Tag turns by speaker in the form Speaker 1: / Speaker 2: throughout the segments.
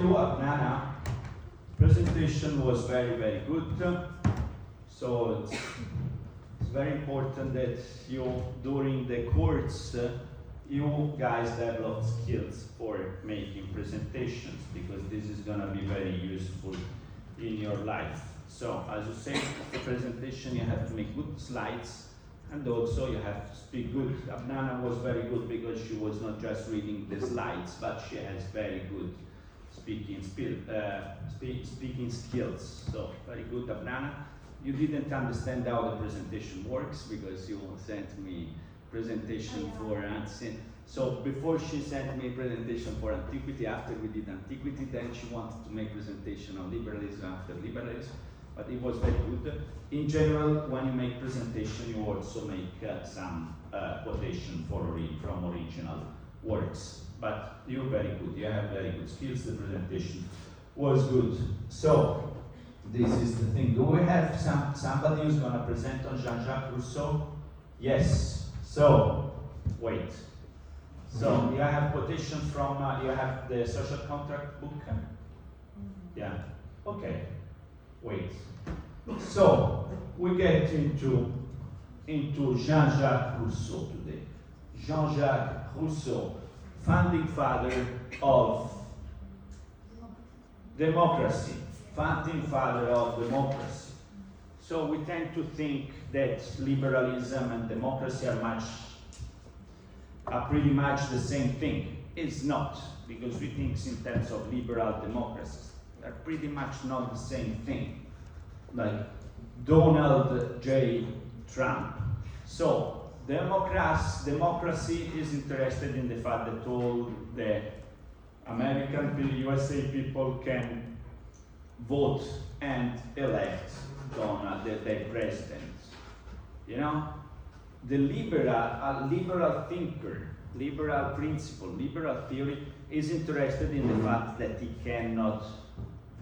Speaker 1: told you, Nana, presentation was very, very good. So it's very important that you, during the course, you guys develop skills for making presentations, because this is going to be very useful in your life. So as you say, the presentation, you have to make good slides, and also you have to speak good. Abnana was very good because she was not just reading the slides, but she has very good speaking skills. So very good, Abnana. You didn't understand how the presentation works because you sent me presentation for ancient. So before she sent me a presentation for antiquity, after we did antiquity, then she wanted to make presentation on liberalism after liberalism, but it was very good. In general, when you make presentation, you also make some quotation from original works. But you're very good, you have very good skills, the presentation was good. So, this is the thing. Do we have somebody who's gonna present on Jean-Jacques Rousseau? Yes. So, wait. So, you have quotations from, you have the social contract book? Yeah, okay. Wait. So, we get into Jean-Jacques Rousseau today. Jean-Jacques Rousseau, founding father of democracy. Founding father of democracy. So we tend to think that liberalism and democracy are pretty much the same thing. It's not, because we think in terms of liberal democracies. They're pretty much not the same thing. Like Donald J. Trump. So democracy is interested in the fact that all the American, USA people can vote and elect their president. You know, the liberal thinker, liberal principle, liberal theory is interested in the fact that he cannot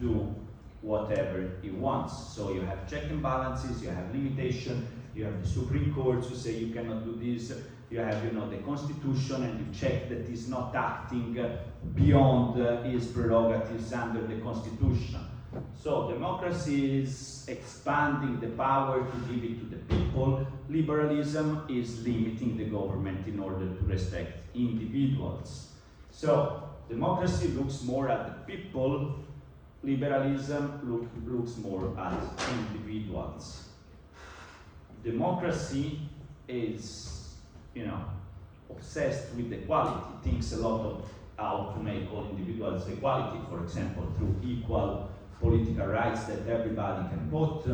Speaker 1: do whatever he wants. So you have check and balances, you have limitation, you have the Supreme Court who say you cannot do this, you have, the Constitution, and you check that he's not acting beyond his prerogatives under the Constitution. So democracy is expanding the power to give it to the people. Liberalism is limiting the government in order to respect individuals. So democracy looks more at the people. Liberalism looks more at individuals. Democracy is, obsessed with equality. Thinks a lot of how to make all individuals equality, for example, through equal political rights that everybody can vote.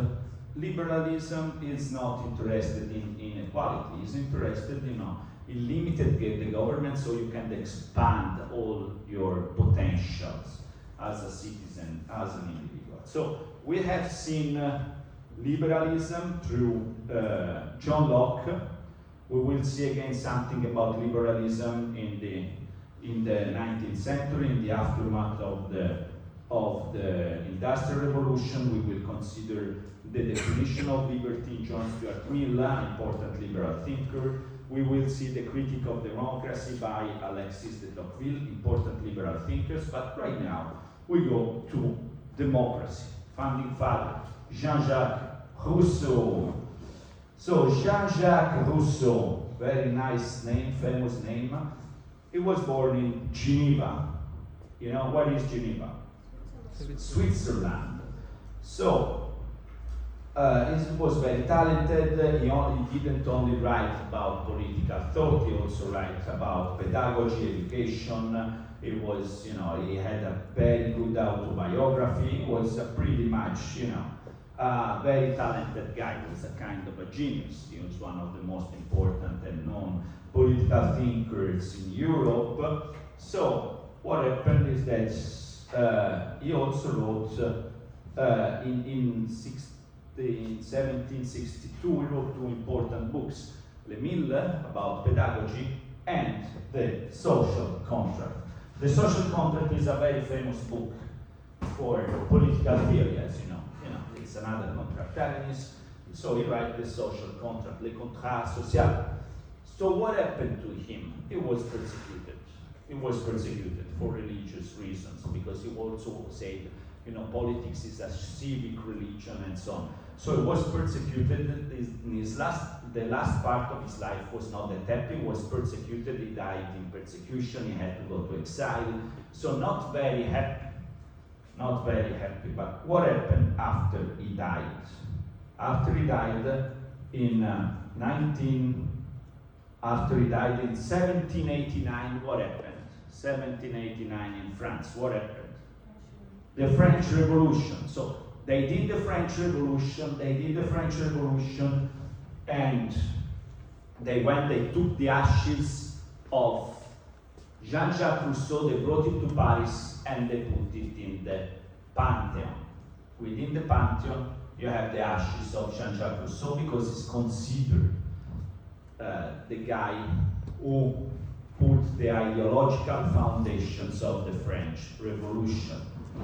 Speaker 1: Liberalism is not interested in equality. It's interested, in limited the government so you can expand all your potentials as a citizen, as an individual. So we have seen liberalism through John Locke. We will see again something about liberalism in the 19th century, in the aftermath of the Industrial Revolution. We will consider the definition of liberty, John Stuart Mill, an important liberal thinker. We will see the critique of democracy by Alexis de Tocqueville, important liberal thinkers. But right now, we go to democracy. Founding father, Jean-Jacques Rousseau. So, Jean-Jacques Rousseau, very nice name, famous name. He was born in Geneva. What is Geneva? Switzerland. So, he was very talented. He didn't only write about political thought, he also wrote about pedagogy, education. He was, he had a very good autobiography. He was pretty much, a very talented guy. He was a kind of a genius. He was one of the most important and known political thinkers in Europe. So, what happened is that he also wrote in 1762, he wrote two important books, Le Mille about pedagogy and the Social Contract. The Social Contract is a very famous book for political theory, as you know. It's another contractarianism. So he writes the Social Contract, Le Contrat Social. So what happened to him? He was persecuted. He was persecuted for religious reasons because he also said, politics is a civic religion and so on. So he was persecuted. The last part of his life was not that happy. He was persecuted. He died in persecution. He had to go to exile. So not very happy. Not very happy. But what happened after he died? After he died in 1789, what happened? 1789 in France, what happened? The French Revolution. So they did the French Revolution, and they took the ashes of Jean-Jacques Rousseau, they brought it to Paris, and they put it in the Pantheon. Within the Pantheon, you have the ashes of Jean-Jacques Rousseau because it's considered the guy who put the ideological foundations of the French Revolution.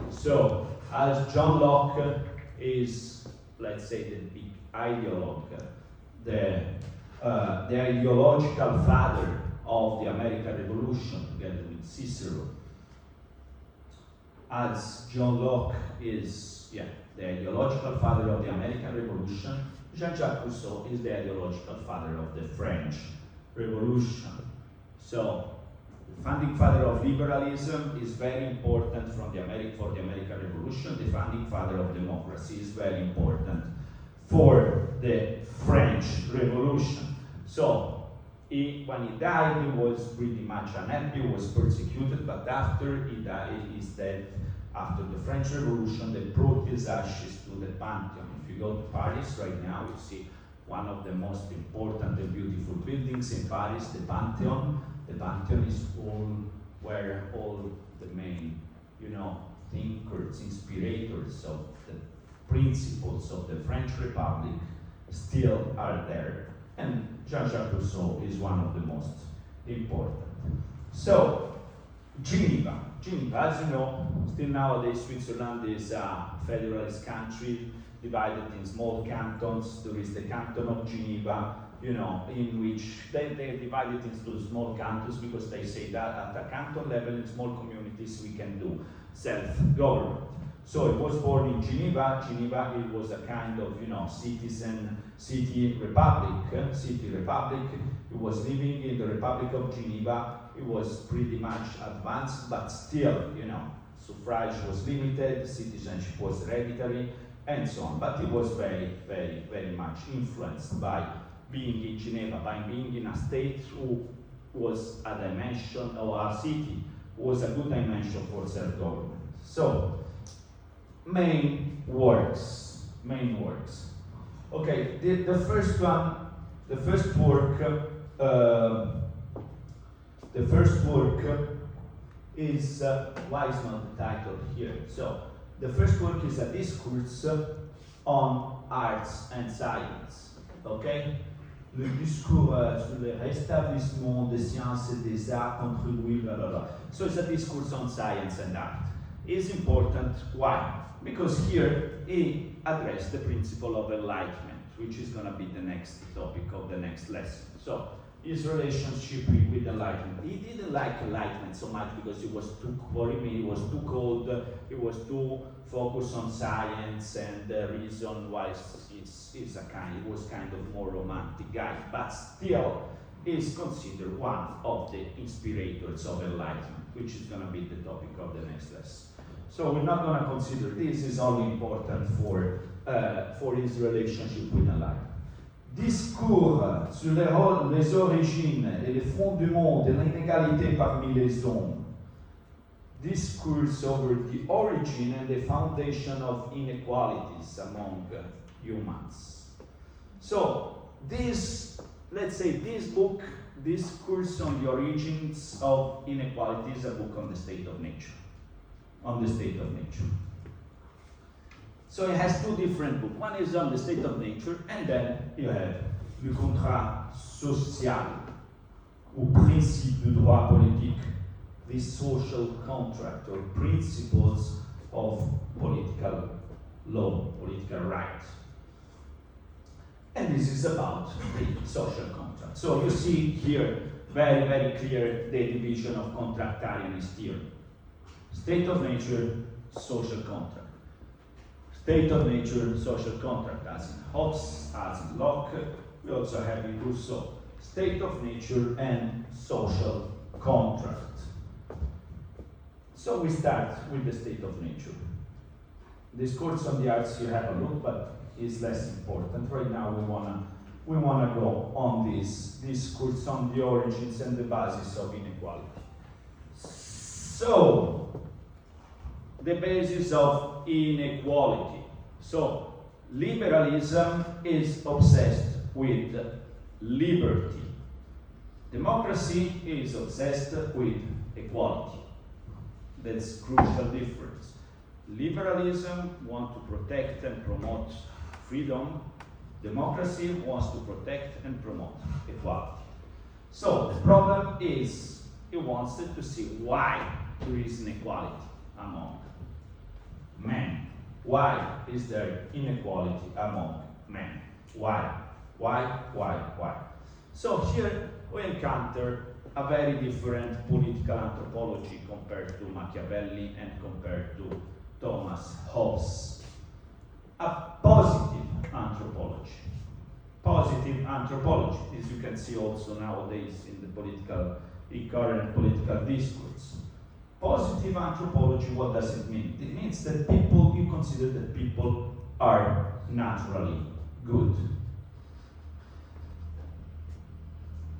Speaker 1: So, as John Locke is, let's say, the big ideologue, the ideological father of the American Revolution, together with Cicero, as John Locke is, the ideological father of the American Revolution, Jean-Jacques Rousseau is the ideological father of the French Revolution. So, the founding father of liberalism is very important for the American Revolution. The founding father of democracy is very important for the French Revolution. So, when he died, he was pretty much unhappy, he was persecuted, but after he died, his death, after the French Revolution, they brought his ashes to the Pantheon. If you go to Paris right now, you see one of the most important and beautiful buildings in Paris, the Pantheon. The Pantheon is where all the main, thinkers, inspirators of the principles of the French Republic still are there. And Jean-Jacques Rousseau is one of the most important. So, Geneva, as you know, still nowadays Switzerland is a federalist country divided in small cantons. There is the canton of Geneva, in which they divide it into small cantons because they say that at the canton level in small communities we can do self-government. So it was born in Geneva. Geneva, it was a kind of, city republic. It was living in the Republic of Geneva. It was pretty much advanced, but still, suffrage was limited, citizenship was hereditary, and so on. But it was very, very, very much influenced by being in Geneva, by being in a state who was a dimension, or a city was a good dimension for self-government. So, main works. Okay, the first work is, why is not the title here? So, the first work is a discourse on arts and science, okay? Le discours sur le rétablissement des sciences et des arts contribué, blah, blah, blah. So it's a discourse on science and art. It's important, why? Because here he addressed the principle of enlightenment, which is going to be the next topic of the next lesson. So, his relationship with enlightenment. He didn't like enlightenment so much because it was too, for him, it was too cold, it was too focused on science, and the reason why he was kind of more romantic guy, but still is considered one of the inspirators of enlightenment, which is going to be the topic of the next lesson. So we're not going to consider this is only important for his relationship with enlightenment. Discours sur les origines et les fondements de l'inégalité parmi les hommes. Discourse over the origin and the foundation of inequalities among humans. So, this book, Discourse on the Origins of Inequality, is a book on the state of nature. So it has two different books. One is on the state of nature, and then you have Le Contrat Social, ou Principe de droit politique, the social contract or principles of political law, political right. And this is about the social contract. So you see here very, very clear the division of contractarianist theory. State of nature, social contract. State of nature, social contract, as in Hobbes, as in Locke. We also have in Rousseau. State of nature and social contract. So we start with the state of nature. Discourse on the arts you have a look, but is less important. Right now we wanna go on this discourse on the origins and the basis of inequality. So the basis of inequality. So liberalism is obsessed with liberty. Democracy is obsessed with equality. That's crucial difference. Liberalism wants to protect and promote freedom. Democracy wants to protect and promote equality. So the problem is, it wants to see why there is inequality among men. Why is there inequality among men? Why? So here we encounter a very different political anthropology compared to Machiavelli and compared to Thomas Hobbes. A positive anthropology. Positive anthropology, as you can see also nowadays in the current political discourse. Positive anthropology, what does it mean? It means that you consider that people are naturally good.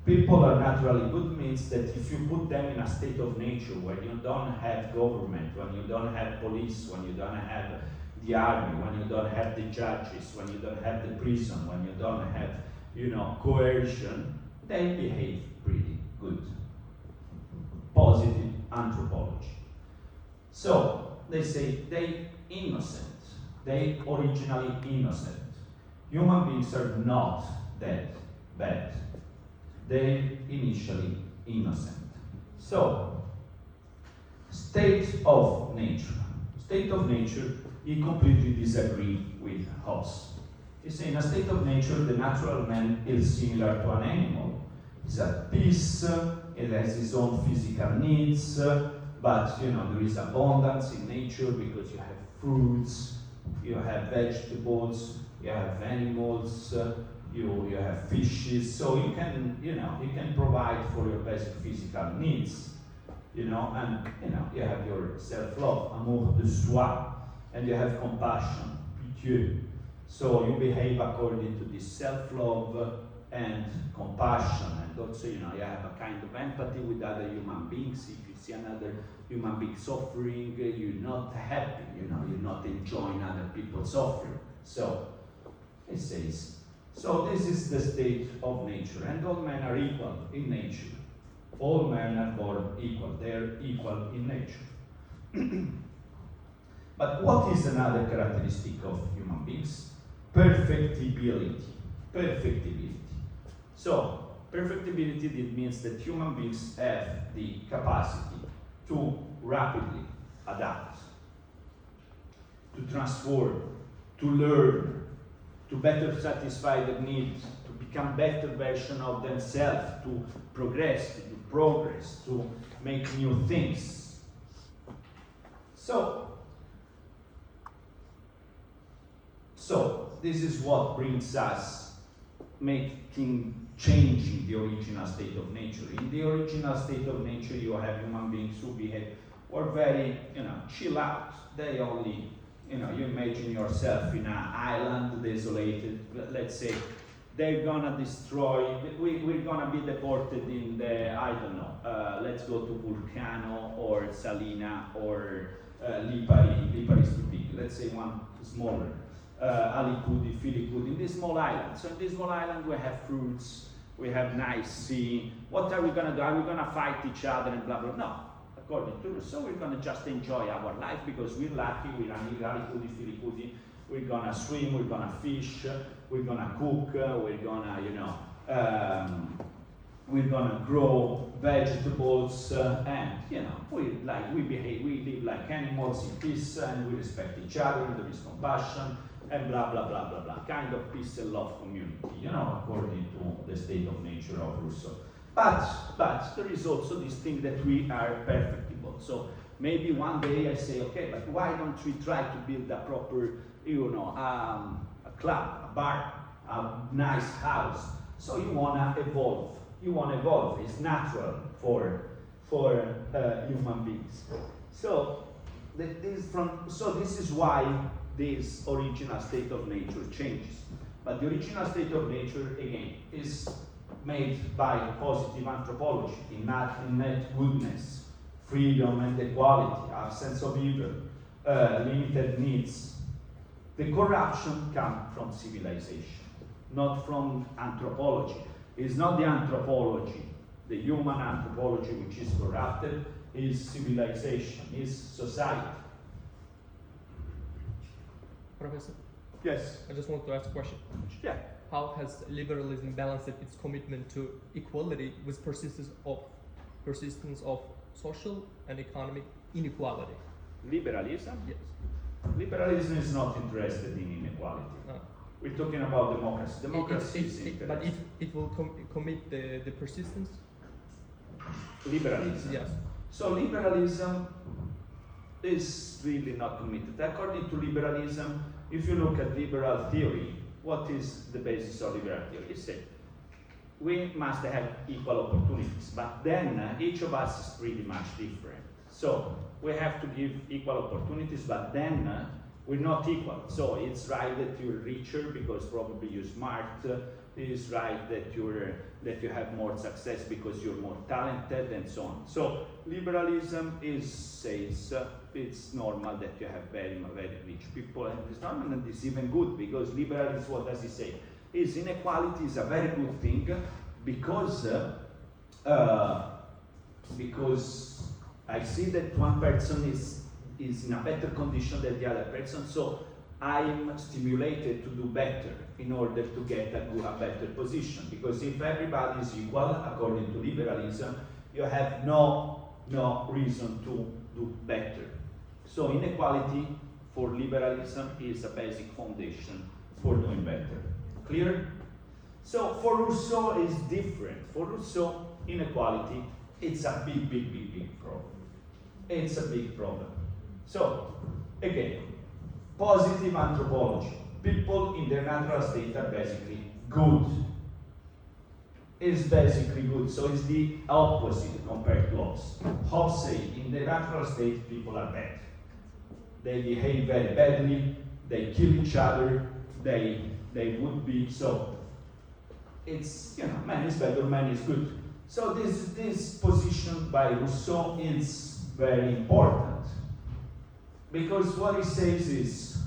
Speaker 1: People are naturally good means that if you put them in a state of nature where you don't have government, when you don't have police, when you don't have the army, when you don't have the judges, when you don't have the prison, when you don't have, coercion, they behave pretty good. Positive anthropology. So they say they innocent. They originally innocent. Human beings are not that bad. They initially innocent. So, state of nature. State of nature, he completely disagree with Hobbes. He say in a state of nature, the natural man is similar to an animal. He's at peace, it has his own physical needs, but there is abundance in nature because you have fruits, you have vegetables, you have animals, you have fishes, so you can provide for your basic physical needs, and you have your self-love, amour de soi, and you have compassion, pitié. So you behave according to this self-love and compassion, and also you have a kind of empathy with other human beings. If you see another human being suffering, you're not happy, you're not enjoying other people's suffering. So it says, so this is the state of nature, and all men are equal in nature. All men are born equal, they're equal in nature. But what is another characteristic of human beings? Perfectibility. Perfectibility. So, perfectibility, it means that human beings have the capacity to rapidly adapt, to transform, to learn, to better satisfy their needs, to become better version of themselves, to progress, to do progress, to make new things. So this is what brings us changing the original state of nature. In the original state of nature, you have human beings who were very, chill out. They only, you imagine yourself in an island, desolated. Let's say they're gonna destroy. We're gonna be deported in the, I don't know. Let's go to Vulcano or Salina or Lipari. Lipari is too big. Let's say one smaller. Alicudi, Filicudi, in this small island. So in this small island we have fruits, we have nice sea. What are we gonna do? Are we gonna fight each other and blah blah? No. According to Rousseau, we're gonna just enjoy our life because we're lucky, we're Alicudi, Filicudi, we're gonna swim, we're gonna fish, we're gonna cook, we're gonna, we're gonna grow vegetables, and we behave, we live like animals in peace, and we respect each other, and there is compassion, and blah blah blah blah blah, kind of peace and love community, according to the state of nature of Rousseau. But there is also this thing that we are perfectible. So maybe one day I say, okay, but why don't we try to build a proper, a club, a bar, a nice house? So you wanna evolve. You wanna evolve. It's natural for human beings. So this is why this original state of nature changes. But the original state of nature, again, is made by positive anthropology, innate goodness, freedom and equality, absence of evil, limited needs. The corruption comes from civilization, not from anthropology. It's not the anthropology, the human anthropology which is corrupted, is civilization, is society.
Speaker 2: Professor?
Speaker 1: Yes.
Speaker 2: I just want to ask a question.
Speaker 1: Yeah.
Speaker 2: How has liberalism balanced its commitment to equality with persistence of social and economic inequality?
Speaker 1: Liberalism?
Speaker 2: Yes.
Speaker 1: Liberalism is not interested in inequality.
Speaker 2: No.
Speaker 1: We're talking about democracy. Democracy is interested.
Speaker 2: But it will commit the persistence?
Speaker 1: Liberalism.
Speaker 2: Yes.
Speaker 1: So liberalism is really not committed. According to liberalism, if you look at liberal theory, what is the basis of liberal theory? It's that we must have equal opportunities, but then each of us is pretty much different. So we have to give equal opportunities, but then we're not equal. So it's right that you're richer because probably you're smart. It's right that you have more success because you're more talented, and so on. So liberalism says it's normal that you have very, very rich people, and it's normal, and it's even good because liberalism, what does it say? Is inequality is a very good thing because I see that one person is in a better condition than the other person, so I'm stimulated to do better in order to get a better position. Because if everybody is equal, according to liberalism, you have no reason to do better. So inequality for liberalism is a basic foundation for doing better. Clear? So for Rousseau is different. For Rousseau, inequality, it's a big problem. It's a big problem. So, again, positive anthropology. People in their natural state are basically good. It's basically good, so it's the opposite compared to Hobbes. Hobbes say in the natural state people are bad. They behave very badly, they kill each other, they would be, so it's, man is bad or man is good. So this position by Rousseau is very important. Because what he says is,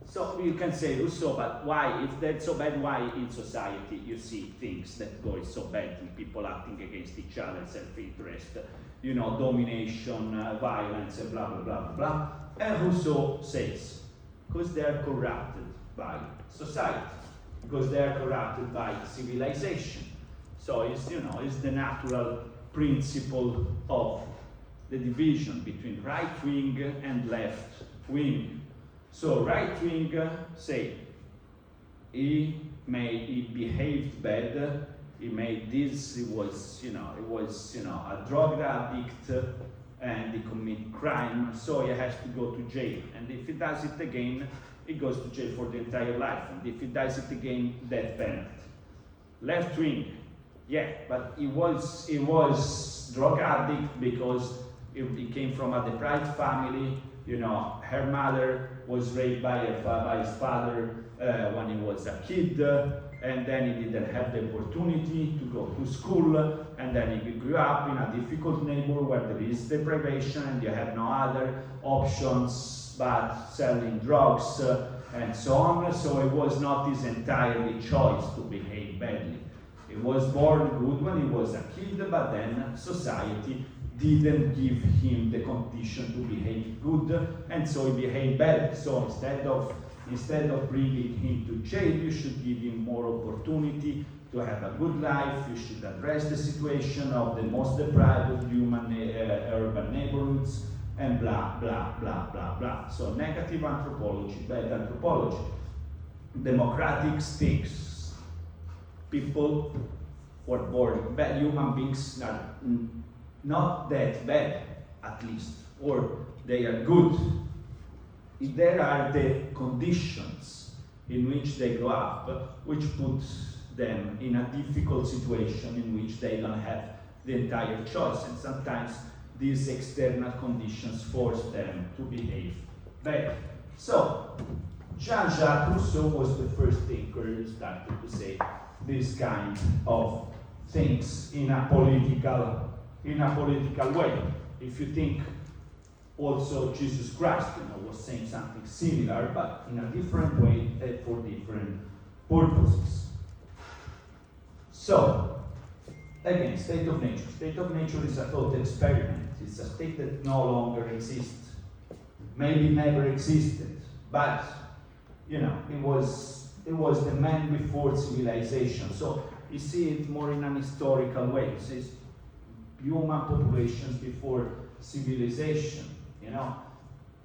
Speaker 1: so you can say Rousseau, but why, if that's so bad, why in society you see things that go so badly, people acting against each other, self-interest, domination, violence, and blah, blah, blah, blah, blah. And Rousseau says, because they are corrupted by society, because they are corrupted by civilization. So it's, it's the natural principle of the division between right wing and left wing. So right wing say he behaved bad, he made this, he was a drug addict and he commit crime, so he has to go to jail. And if he does it again, he goes to jail for the entire life. And if he does it again, death penalty. Left wing, yeah, but he was drug addict because he came from a deprived family. Her mother was raped by his father when he was a kid, and then he didn't have the opportunity to go to school, and then he grew up in a difficult neighborhood where there is deprivation and you have no other options but selling drugs and so on. So it was not his entirely choice to behave badly. He was born good when he was a kid, but then society didn't give him the condition to behave good, and so he behaved bad. So instead of bringing him to jail, you should give him more opportunity to have a good life. You should address the situation of the most deprived human urban neighborhoods, and blah, blah, blah, blah, blah. So negative anthropology, bad anthropology. Democratic stinks. People or boring. Bad human beings are not that bad, at least, or they are good. If there are the conditions in which they grow up, which put them in a difficult situation in which they don't have the entire choice, and sometimes these external conditions force them to behave bad. So, Jean-Jacques Rousseau was the first thinker who started to say this kind of things in a political way. If you think also Jesus Christ, was saying something similar, but in a different way and for different purposes. So, again, state of nature. State of nature is a thought experiment. It's a state that no longer exists. Maybe never existed, but it was the man before civilization. So you see it more in an historical way. It says human populations before civilization.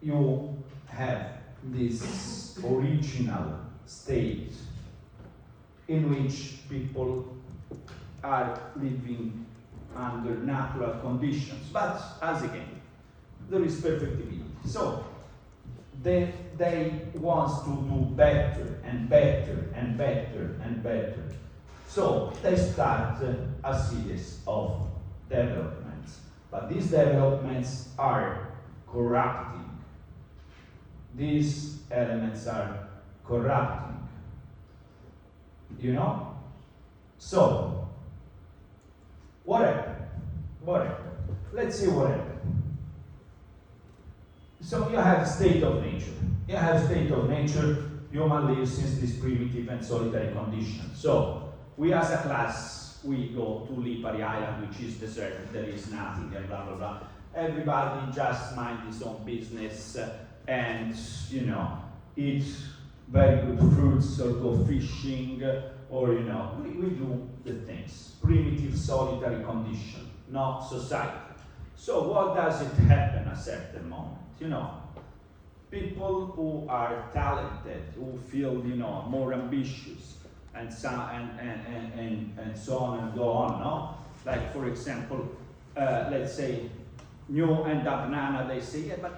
Speaker 1: You have this original state in which people are living under natural conditions. But as again, there is perfectibility. So they want to do better and better and better and better. So they start a series of developments. But these developments are corrupting. These elements are corrupting. So, what happened? Let's see what happened. So you have state of nature. Human lives in this primitive and solitary condition. So we as a class, we go to Lipari Island, which is deserted, there is nothing there, blah, blah, blah. Everybody just mind his own business and, eat very good fruits or go fishing or, we do the things. Primitive, solitary condition, not society. So what does it happen at a certain moment? People who are talented, who feel, more ambitious, and so on and go on, no? Like, for example, let's say, New and Abnana, they say, yeah, but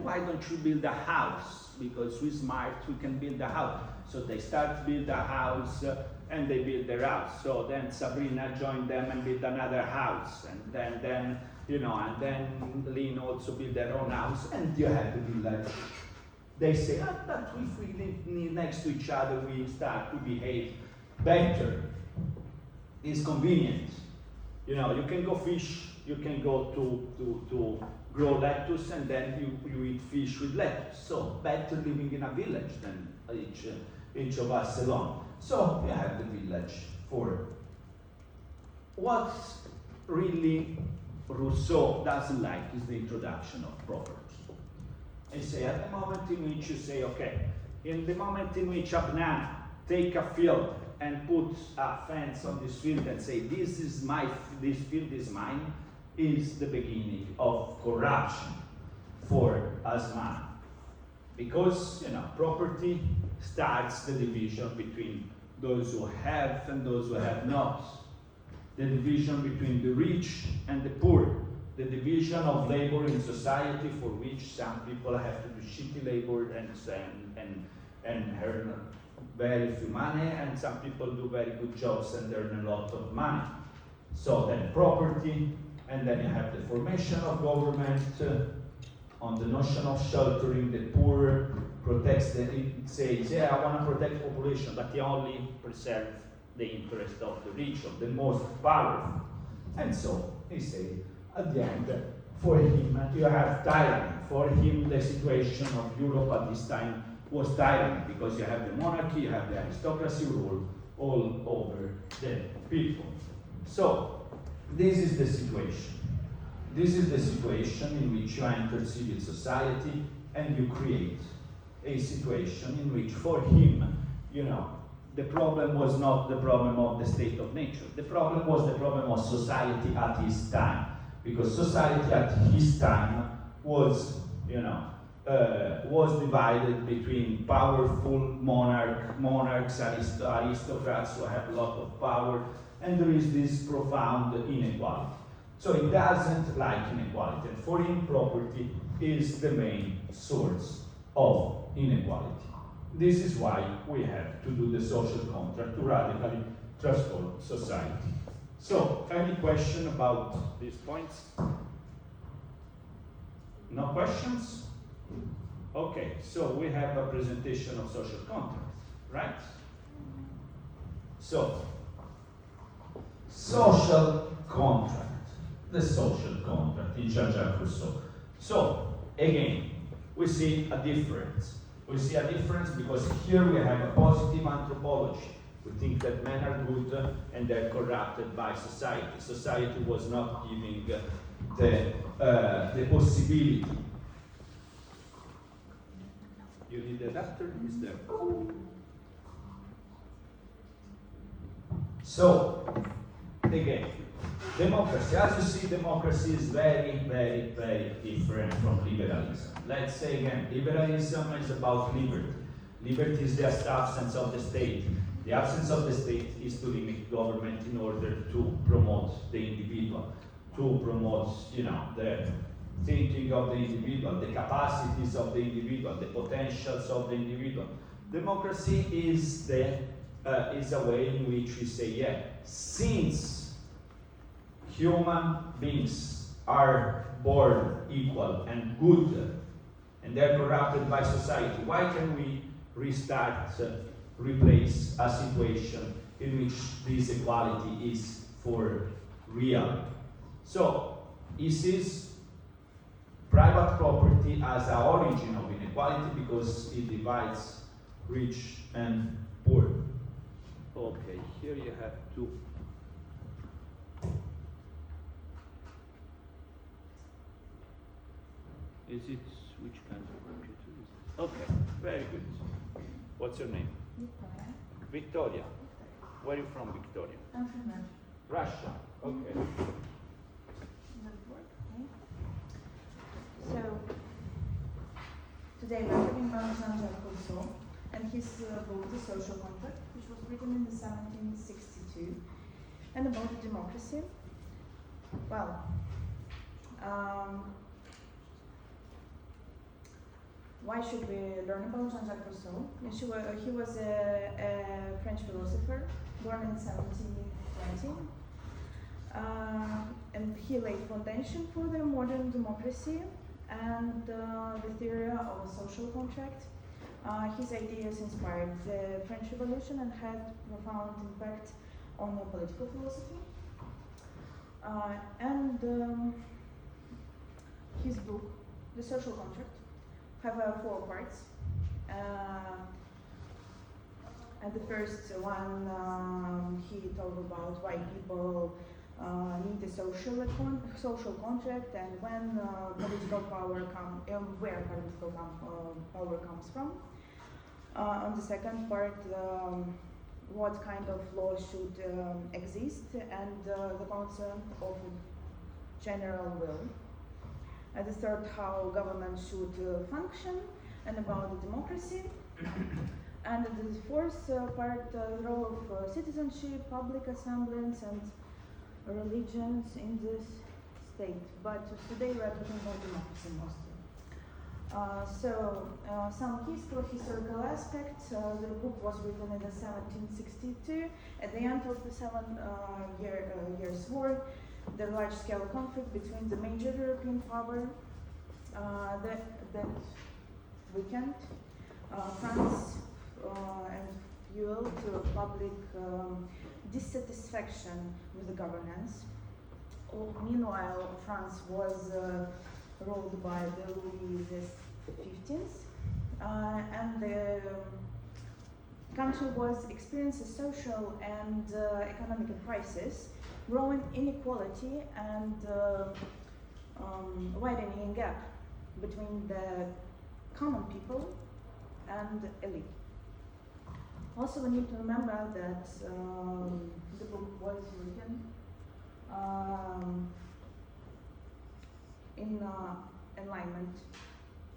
Speaker 1: why don't you build a house? Because we're smart, we can build a house. So they start to build a house, and they build their house. So then Sabrina joined them and built another house, and then and then Lynn also built their own house, and you have the village. They say, but if we live next to each other, we start to behave better. It's convenient. You can go fish, you can go to grow lettuce, and then you eat fish with lettuce. So better living in a village than each of us alone. So we have the village for what really Rousseau doesn't like is the introduction of property. And say at the moment in which you say, okay, in the moment in which Abnan take a field and put a fence on this field and say, this field is mine, is the beginning of corruption for Asman. Because, property starts the division between those who have and those who have not. The division between the rich and the poor. The division of labor in society, for which some people have to do shitty labor and earn very few money, and some people do very good jobs and earn a lot of money. So then property, and then you have the formation of government on the notion of sheltering the poor, protects it says, yeah, I want to protect population, but he only preserves the interest of the rich, of the most powerful. And so he said, at the end, for him, you have tyranny. For him, the situation of Europe at this time was tyranny, because you have the monarchy, you have the aristocracy rule all over the people. So, this is the situation. This is the situation in which you enter civil society and you create a situation in which, for him, the problem was not the problem of the state of nature. The problem was the problem of society at his time. Because society at his time was, was divided between powerful monarchs, aristocrats who have a lot of power, and there is this profound inequality. So it doesn't like inequality, and foreign property is the main source of inequality. This is why we have to do the social contract to radically transform society. So, any question about these points? No questions? Okay, so we have a presentation of social contract, right? So, social contract, the social contract in Jean-Jacques Rousseau. So, again, we see a difference. We see a difference because here we have a positive anthropology. We think that men are good and they're corrupted by society. Society was not giving the possibility. You need a doctor? Is there? So, again, democracy. As you see, democracy is very, very, very different from liberalism. Let's say again, liberalism is about liberty. Liberty is just absence of the state. The absence of the state is to limit government in order to promote the individual, to promote, the thinking of the individual, the capacities of the individual, the potentials of the individual. Democracy is a way in which we say, yeah, since human beings are born equal and good, and they're corrupted by society, why can we replace a situation in which this equality is for real? So, he sees private property as the origin of inequality because it divides rich and poor. Okay, here you have two. Is it, which kind of computer is it? Okay, very good. What's your name?
Speaker 3: Victoria.
Speaker 1: Victoria. Where are you from, Victoria?
Speaker 3: I'm from Russia.
Speaker 1: Russia. Okay.
Speaker 3: Does it work? Okay. So, today we're talking about Jean-Jacques Rousseau and his book, The Social Contract, which was written in 1762, and about democracy. Well, why should we learn about Jean-Jacques Rousseau? He was a French philosopher, born in 1720, and he laid foundation for the modern democracy and the theory of a social contract. His ideas inspired the French Revolution and had profound impact on the political philosophy. His book, The Social Contract, have 4 parts. And the first one, he talked about why people need a social contract and when political power where political power comes from. On the second part, what kind of law should exist and the concept of general will. And the third, how government should function and about the democracy. And the fourth part, the role of citizenship, public assemblies and religions in this state. But today we are talking about democracy mostly. Some historical aspects. The book was written in 1762. At the end of the 7 years war, the large-scale conflict between the major European power that weakened France and fueled public dissatisfaction with the governance. Meanwhile, France was ruled by the Louis XV, and the country was experiencing social and economic crisis, growing inequality and widening gap between the common people and elite. Also, we need to remember that the book was written in Enlightenment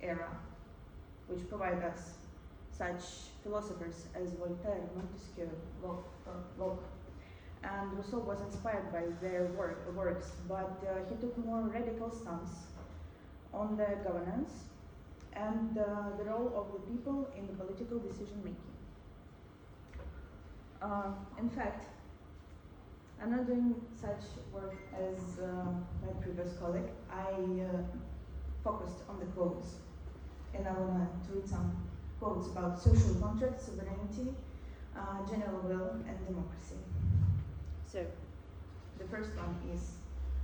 Speaker 3: era, which provide us such philosophers as Voltaire, Montesquieu, Locke, and Rousseau was inspired by their works, but he took more radical stance on the governance and the role of the people in the political decision making. In fact, I'm not doing such work as my previous colleague. I focused on the quotes, and I want to read some quotes about social contract, sovereignty, general will, and democracy. So, the first one is,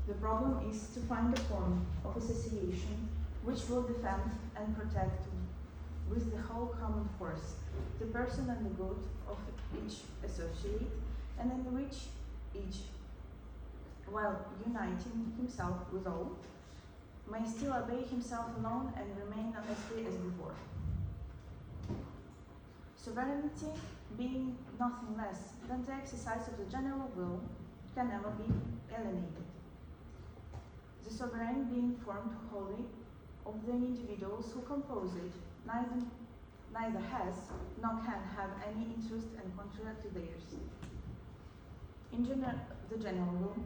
Speaker 3: the problem is to find a form of association which will defend and protect with the whole common force the person and the good of each associate, and in which each, while uniting himself with all, may still obey himself alone and remain honestly as before. Sovereignty, being nothing less than the exercise of the general will, can never be alienated. The sovereign being formed wholly of the individuals who compose it, neither has nor can have any interest and contrary to theirs. In the general will,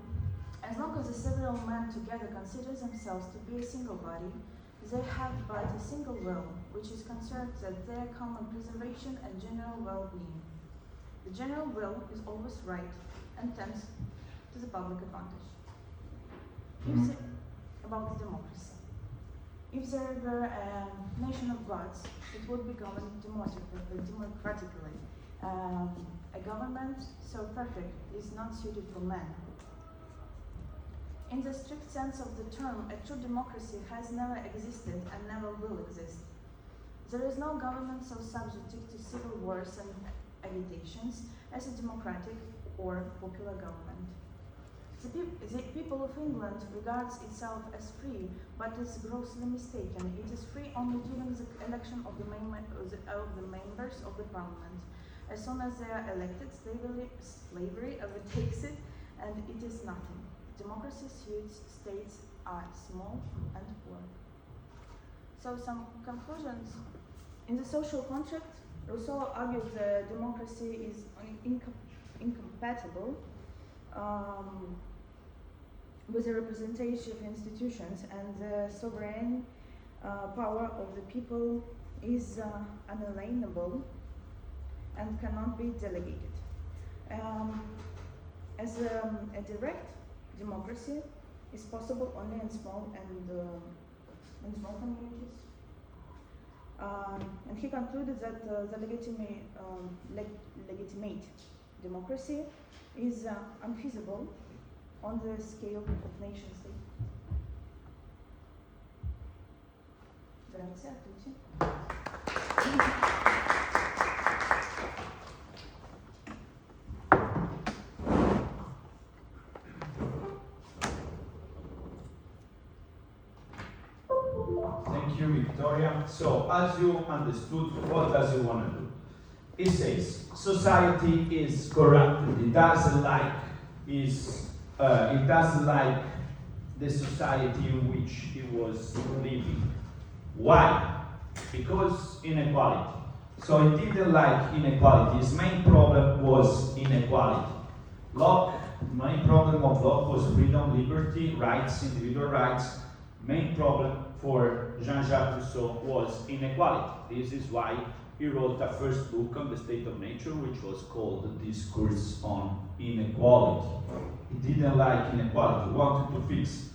Speaker 3: as long as the several men together consider themselves to be a single body, they have but a single will, which is concerned with their common preservation and general well-being. The general will is always right and tends to the public advantage. About the democracy. If there were a nation of gods, it would be governed democratically. A government so perfect is not suited for man. In the strict sense of the term, a true democracy has never existed and never will exist. There is no government so subject to civil wars and agitations as a democratic or popular government. The people of England regards itself as free, but is grossly mistaken. It is free only during the election of the members of the parliament. As soon as they are elected, slavery overtakes it, and it is nothing. Democracy suits states are small and poor. So some conclusions. In the social contract, Rousseau argued that democracy is incompatible with the representative institutions, and the sovereign power of the people is unalienable and cannot be delegated. As a direct democracy is possible only in small communities. And he concluded that the legitimate democracy is unfeasible on the scale of nation state. Grazie a tutti.
Speaker 1: Thank you, Victoria. So, as you understood, what does he want to do? He says society is corrupted. It doesn't like the society in which he was living. Why? Because inequality. So he didn't like inequality. His main problem was inequality. Main problem of Locke was freedom, liberty, rights, individual rights. Main problem for Jean-Jacques Rousseau was inequality. This is why he wrote a first book on the state of nature, which was called The Discourse on Inequality. He didn't like inequality, he wanted to fix.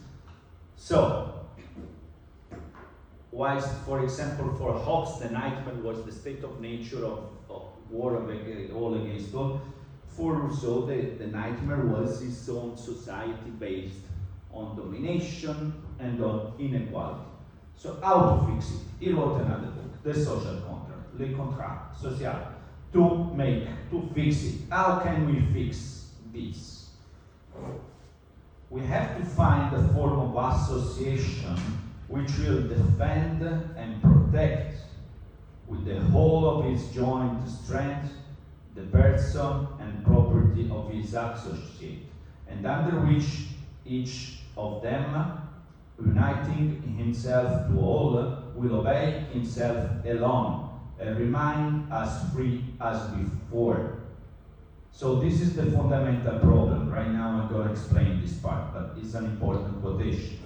Speaker 1: So, whilst, for example, for Hobbes, the nightmare was the state of nature of war of all against all, for Rousseau, the nightmare was his own society based on domination and on inequality. So how to fix it? He wrote another book, The Social Contract, Le Contrat Social, to fix it. How can we fix this? We have to find a form of association which will defend and protect with the whole of its joint strength the person and property of his associate, and under which each of them, uniting himself to all, will obey himself alone and remain as free as before. So this is the fundamental problem. Right now I'm going to explain this part, but it's an important quotation.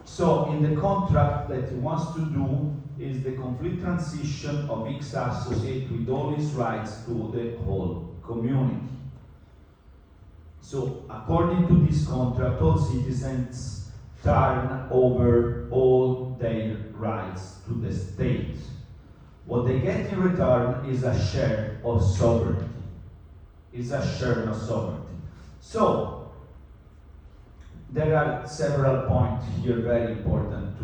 Speaker 1: So in the contract that he wants to do is the complete transition of each associate with all his rights to the whole community. So according to this contract, all citizens turn over all their rights to the state. What they get in return is a share of sovereignty. So there are several points here very important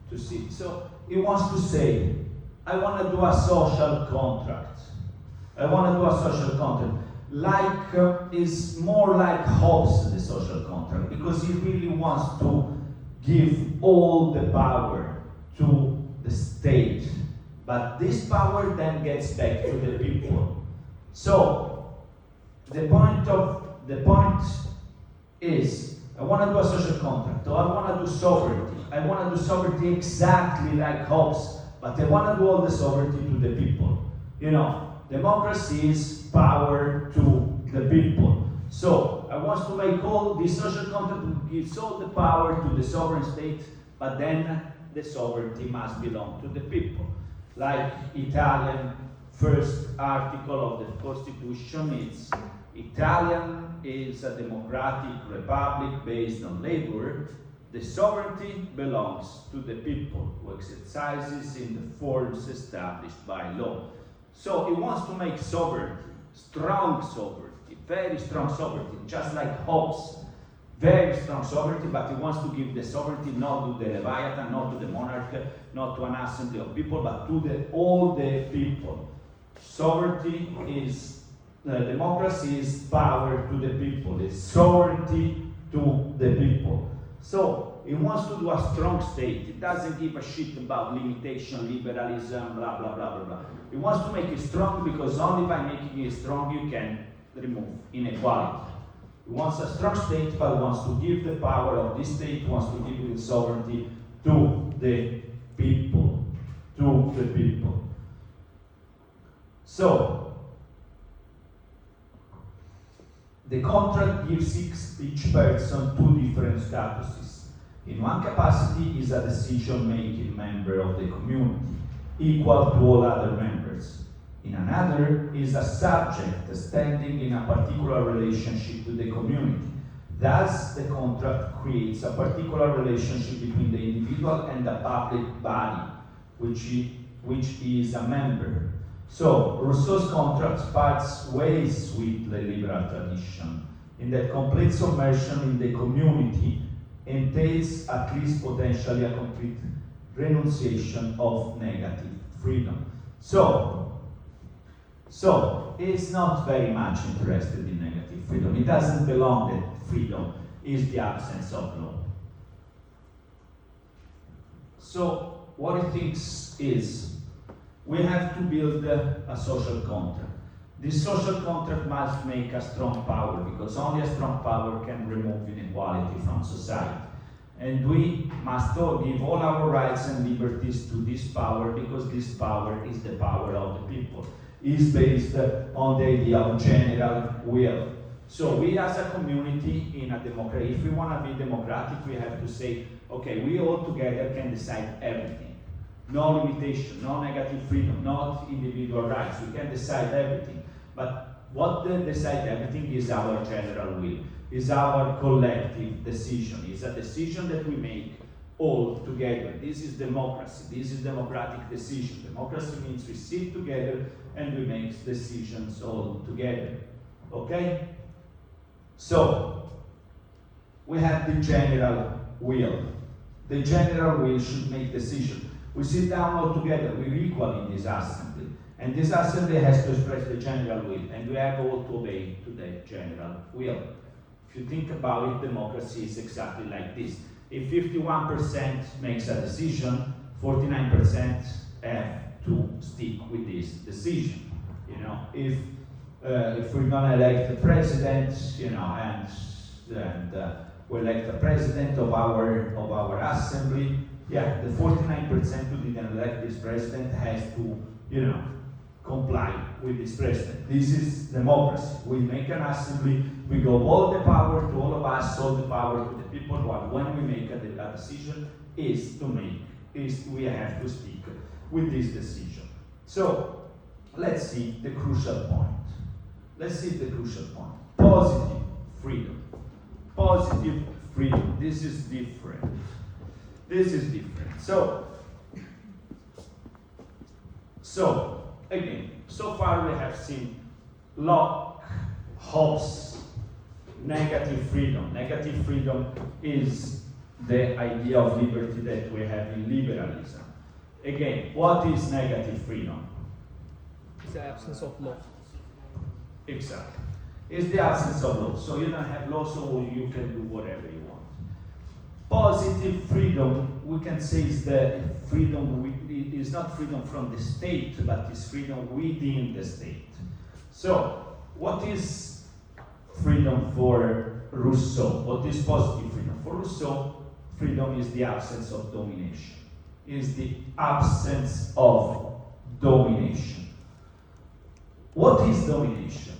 Speaker 1: to see. So he wants to say, I want to do a social contract. Like is more like Hobbes, the social contract, because he really wants to give all the power to the state, but this power then gets back to the people. So the point is, I want to do a social contract, or I want to do sovereignty. I want to do sovereignty exactly like Hobbes, but I want to do all the sovereignty to the people. You know, democracy is power to the people. So I want to make all the social contract gives all the power to the sovereign state, but then the sovereignty must belong to the people. Like Italian first article of the Constitution, it's Italian is a democratic republic based on labor. The sovereignty belongs to the people who exercises in the forms established by law. So he wants to make sovereignty, strong sovereignty, very strong sovereignty, just like Hobbes, very strong sovereignty, but he wants to give the sovereignty not to the Leviathan, not to the monarch, not to an assembly of people, but to all the people. Sovereignty is democracy is power to the people, is sovereignty to the people. So he wants to do a strong state. He doesn't give a shit about limitation, liberalism, blah, blah, blah, blah, blah. He wants to make it strong because only by making it strong you can remove inequality. He wants a strong state, but wants to give the power of this state, wants to give its sovereignty to the people. To the people. So, the contract gives each person two different statuses. In one capacity, he is a decision-making member of the community, equal to all other members. In another, he is a subject standing in a particular relationship to the community. Thus, the contract creates a particular relationship between the individual and the public body, which he is a member. So, Rousseau's contract parts ways with the liberal tradition, in that complete submersion in the community entails at least potentially a complete renunciation of negative freedom. So he's not very much interested in negative freedom. He doesn't belong that freedom is the absence of law. So what he thinks is, we have to build a social contract. This social contract must make a strong power, because only a strong power can remove inequality from society. And we must all give all our rights and liberties to this power, because this power is the power of the people. It is based on the idea of general will. So we as a community in a democracy, if we want to be democratic, we have to say, okay, we all together can decide everything. No limitation, no negative freedom, not individual rights. We can decide everything. But what decide everything is our general will, is our collective decision. It's a decision that we make all together. This is democracy. This is democratic decision. Democracy means we sit together and we make decisions all together. Okay? So, we have the general will. The general will should make decisions. We sit down all together, we're equal in this assembly. And this assembly has to express the general will, and we have all to obey to the general will. If you think about it, democracy is exactly like this. If 51% makes a decision, 49% have to stick with this decision. You know, if we're gonna elect the president, you know, and we elect the president of our assembly, yeah, the 49% who didn't elect this president has to, comply with this president. This is democracy. We make an assembly, we go all the power to all of us, all the power to the people, but when we make a decision we have to stick with this decision. So, let's see the crucial point. Positive freedom. Positive freedom. This is different. So again, so far we have seen Locke, Hobbes, negative freedom. Negative freedom is the idea of liberty that we have in liberalism. Again, what is negative freedom?
Speaker 2: It's the absence of law.
Speaker 1: Exactly. It's the absence of law. So you don't have law, so you can do whatever you want. Positive freedom, we can say, is the freedom, is not freedom from the state, but is freedom within the state. So, what is freedom for Rousseau? What is positive freedom? For Rousseau, freedom is the absence of domination. Is the absence of domination. What is domination?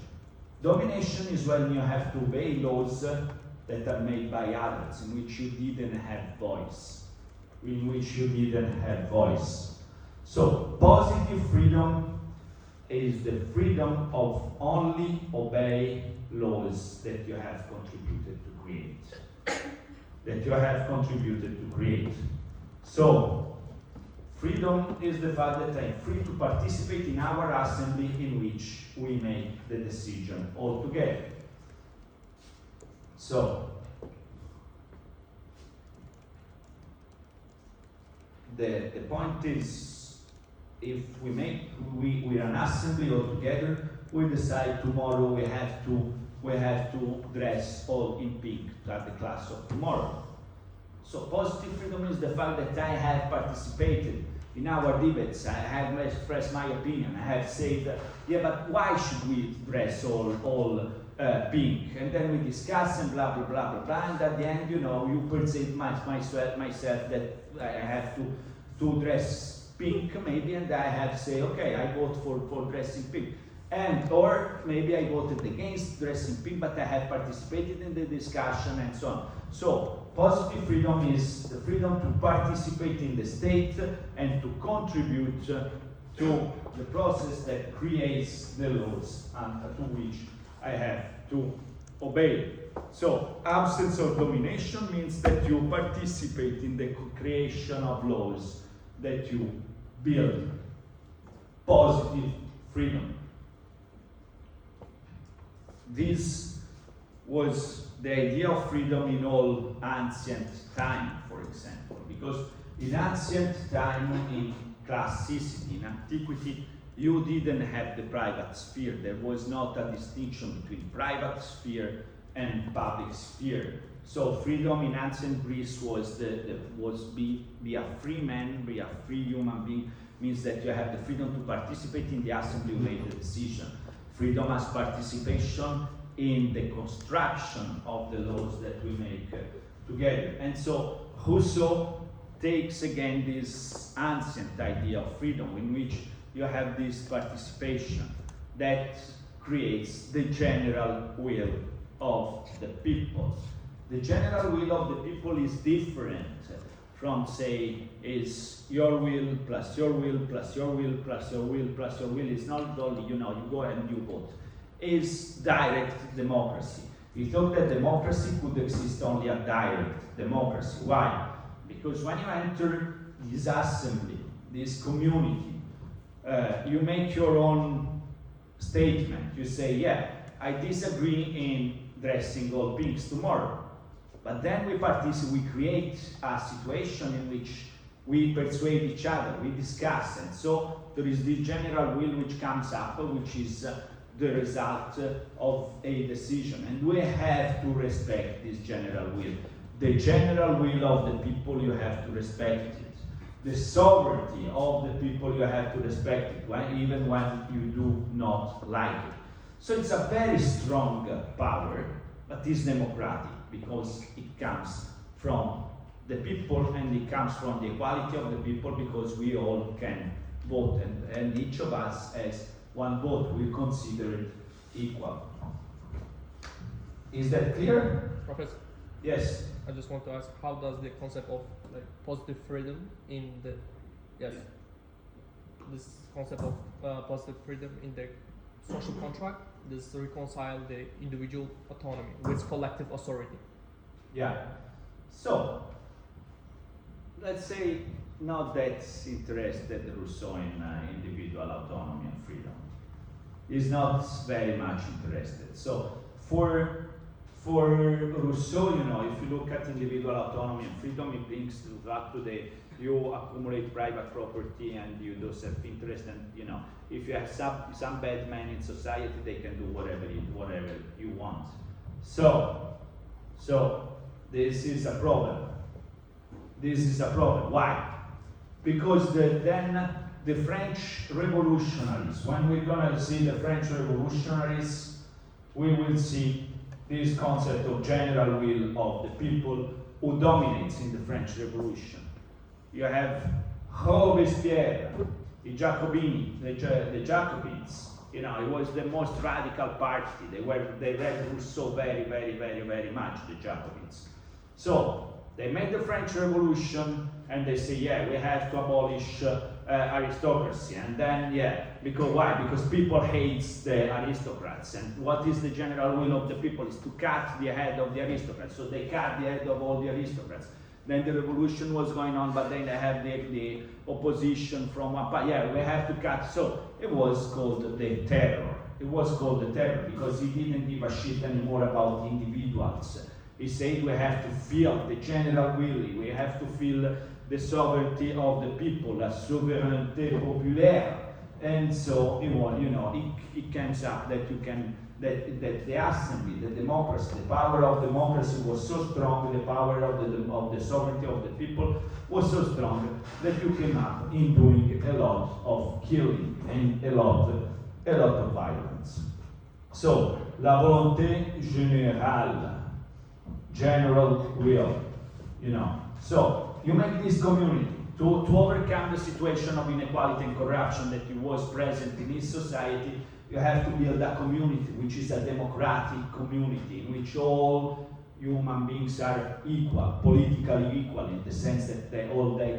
Speaker 1: Domination is when you have to obey laws that are made by others, in which you didn't have voice. So, positive freedom is the freedom of only obey laws that you have contributed to create. So, freedom is the fact that I'm free to participate in our assembly in which we make the decision all together. So, the point is, if we're an assembly all together, we decide tomorrow we have to dress all in pink at the class of tomorrow. So positive freedom is the fact that I have participated in our debates, I have expressed my opinion, I have said, yeah, but why should we dress all pink? And then we discuss and blah, blah, blah, blah, blah, and at the end, you perceive myself that I have to dress pink, maybe, and I have to say, okay, I vote for dressing pink. Or maybe I voted against dressing pink, but I have participated in the discussion and so on. So, positive freedom is the freedom to participate in the state and to contribute to the process that creates the laws to which I have to obey. So, absence of domination means that you participate in the creation of laws that you build. Positive freedom. This was the idea of freedom in all ancient time, for example, because in ancient time, in classicity, in antiquity, you didn't have the private sphere. There was not a distinction between private sphere and public sphere. So freedom in ancient Greece was be a free man, be a free human being, means that you have the freedom to participate in the assembly who made the decision. Freedom as participation in the construction of the laws that we make together. And so Rousseau takes again this ancient idea of freedom in which you have this participation that creates the general will of the people. The general will of the people is different from, say, is your will plus your will plus your will plus your will plus your will. It's not only, you go and you vote. Is direct democracy. We thought that democracy could exist only a direct democracy. Why? Because when you enter this assembly, this community, you make your own statement. You say, yeah, I disagree in dressing all pinks tomorrow. But then we create a situation in which we persuade each other, we discuss, and so there is the general will which comes up, which is the result of a decision. And we have to respect this general will. The general will of the people, you have to respect it. The sovereignty of the people, you have to respect it, even when you do not like it. So it's a very strong power, but it's democratic because it comes from the people, and it comes from the equality of the people because we all can vote, and each of us has one vote. We consider it equal. Is that clear?
Speaker 2: Professor,
Speaker 1: Yes.
Speaker 2: I just want to ask, how does the concept of like positive freedom in the this concept of positive freedom in the social contract does reconcile the individual autonomy with collective authority?
Speaker 1: Yeah. So, let's say not that interested Rousseau in individual autonomy and freedom. He's not very much interested. So, for Rousseau, you know, if you look at individual autonomy and freedom, it brings back to the you accumulate private property and you do self-interest, and you know, if you have some bad men in society, they can do whatever you want. So this is a problem. This is a problem. Why? Because then the French revolutionaries, when we're gonna see the French revolutionaries, we will see this concept of general will of the people who dominates in the French Revolution. You have Robespierre, the Jacobini, the Jacobins. You know, it was the most radical party. They read Rousseau very, very, very, very much, the Jacobins. So they made the French Revolution, and they say, yeah, we have to abolish aristocracy. And then, because why? Because people hate the aristocrats. And what is the general will of the people is to cut the head of the aristocrats. So they cut the head of all the aristocrats. Then the revolution was going on, but then they have the opposition from one part. Yeah, we have to cut. So it was called the terror. It was called the terror because he didn't give a shit anymore about individuals. He said we have to feel the general will. We have to feel the sovereignty of the people, la souveraineté populaire. And so it comes up that you can that the assembly, the democracy, the power of democracy was so strong, the power of the sovereignty of the people was so strong that you came up in doing a lot of killing and a lot of violence. So la volonté générale, general will, So you make this community to overcome the situation of inequality and corruption that was present in this society. You have to build a community which is a democratic community in which all human beings are equal, politically equal, in the sense that they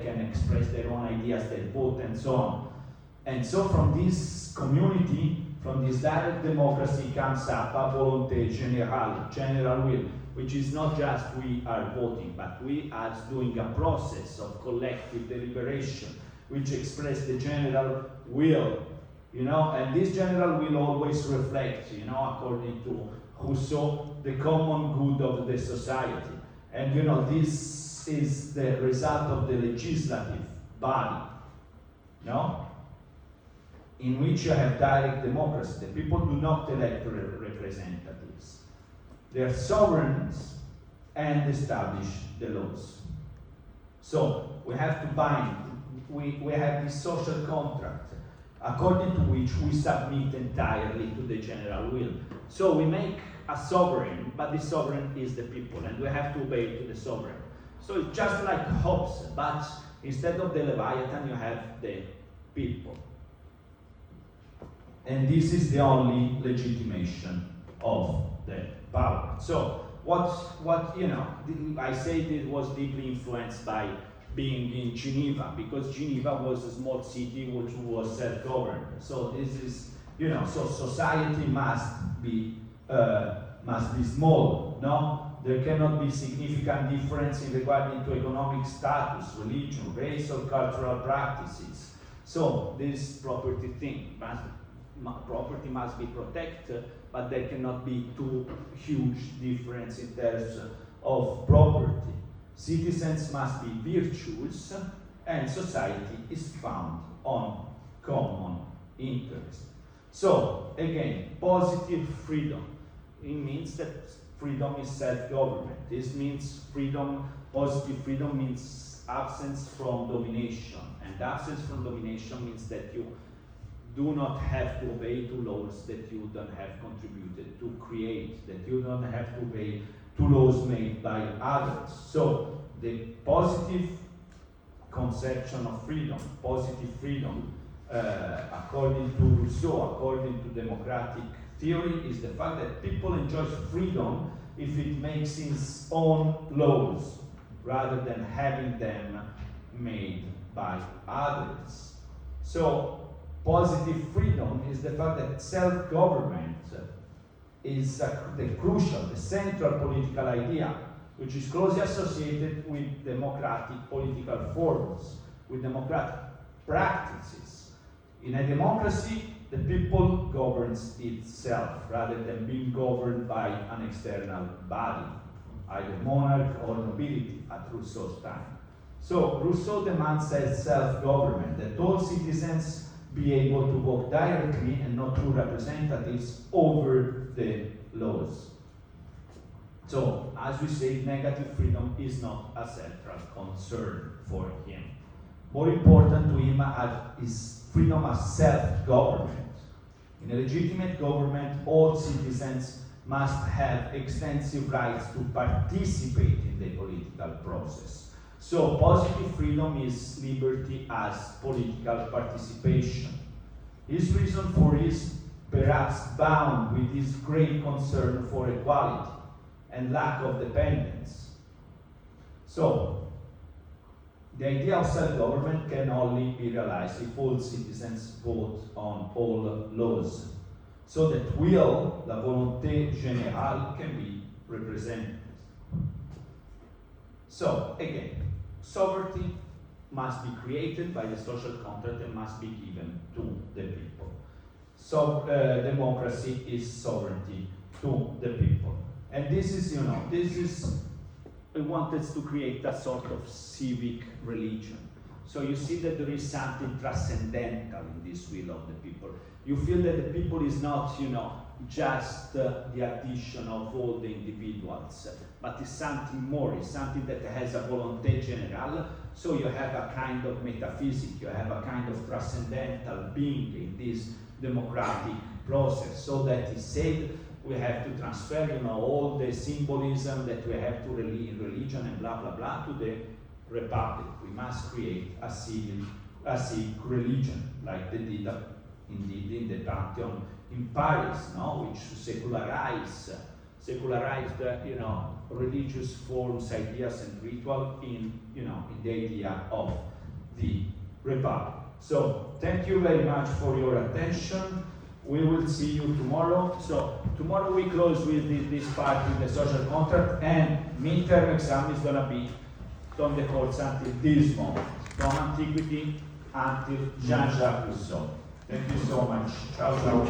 Speaker 1: can express their own ideas, they vote, and so on. And so from this community, from this direct democracy comes up a volonté générale, general will, which is not just we are voting, but we are doing a process of collective deliberation, which express the general will, and this general will always reflect, according to Rousseau, the common good of the society. And this is the result of the legislative body, in which you have direct democracy. The people do not elect representatives. They are sovereigns and establish the laws. So we have to bind, we have this social contract according to which we submit entirely to the general will. So we make a sovereign, but the sovereign is the people, and we have to obey to the sovereign. So it's just like Hobbes, but instead of the Leviathan, you have the people. And this is the only legitimation of the power. So I say it was deeply influenced by being in Geneva, because Geneva was a small city which was self-governed. So this is, so society must be small, no? There cannot be significant difference in regarding to economic status, religion, race, or cultural practices. So this property thing, property must be protected, but there cannot be too huge difference in terms of property. Citizens must be virtuous, and society is found on common interest. So, again, positive freedom. It means that freedom is self-government. This means positive freedom means absence from domination. And absence from domination means that you do not have to obey to laws that you don't have contributed to create, that you don't have to obey to laws made by others. So the positive conception of freedom, positive freedom, according to Rousseau, according to democratic theory, is the fact that people enjoy freedom if it makes its own laws, rather than having them made by others. So, positive freedom is the fact that self-government is the crucial, the central political idea, which is closely associated with democratic political forms, with democratic practices. In a democracy, the people governs itself rather than being governed by an external body, either monarch or nobility at Rousseau's time. So Rousseau demands as self-government, that all citizens be able to vote directly and not through representatives over the laws. So, as we say, negative freedom is not a central concern for him. More important to him is freedom as self-government. In a legitimate government, all citizens must have extensive rights to participate in the political process. So, positive freedom is liberty as political participation. His reason for is perhaps bound with his great concern for equality and lack of dependence. So, the idea of self-government can only be realized if all citizens vote on all laws, so that will, la volonté générale, can be represented. So, again, sovereignty must be created by the social contract and must be given to the people. So, democracy is sovereignty to the people. And this is, we wanted to create a sort of civic religion. So you see that there is something transcendental in this will of the people. You feel that the people is not, just the addition of all the individuals, but it's something more, it's something that has a volonté générale. So you have a kind of metaphysic, you have a kind of transcendental being in this democratic process, so that is said we have to transfer, all the symbolism that we have to in religion and blah, blah, blah, to the republic. We must create a civic religion, like they did indeed in the Pantheon in Paris, which secularized, religious forms, ideas, and ritual in the idea of the republic. So, thank you very much for your attention. We will see you tomorrow. So tomorrow we close with this part with the social contract, and midterm exam is going to be on the course until this moment, from antiquity until Jean-Jacques Rousseau. Thank you so much. Ciao, ciao.